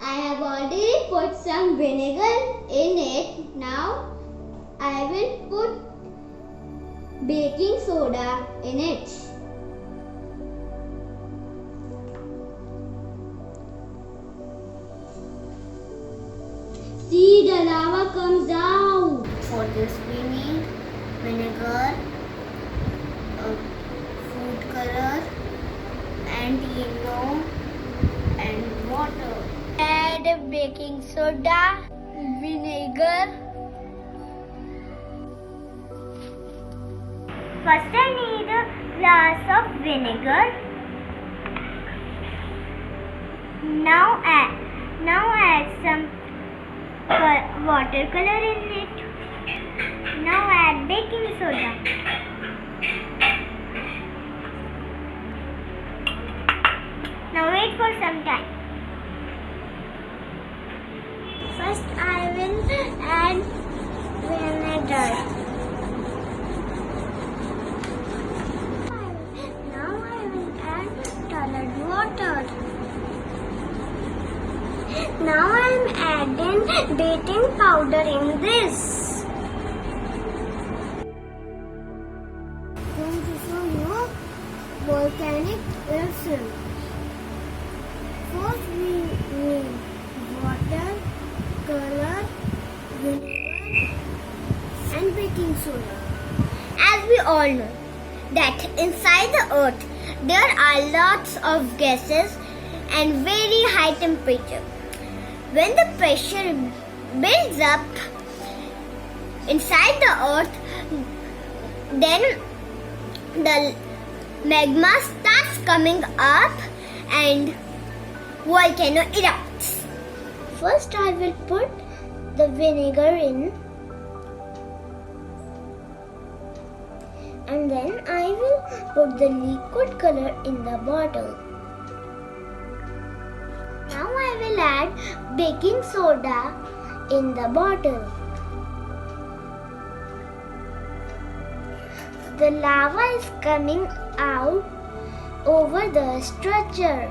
I have already put some vinegar in it. Now I will put baking soda in it. See, the lava comes out. For this we need vinegar, food color, and yellow, and water. Add baking soda, vinegar. First I need a glass of vinegar. Now add some watercolor in it. Now add baking soda. Now wait for some time. First I will add vinegar. Now I will add colored water. Now I am adding baking powder in this. Going to show you volcanic eruption. First we need water, color, vinegar, and baking soda. As we all know that inside the earth there are lots of gases and very high temperature. When the pressure builds up inside the earth, then the magma starts coming up and volcano erupts. First I will put the vinegar in, and then I will put the liquid color in the bottle. Now I will add baking soda in the bottle. The lava is coming out over the structure.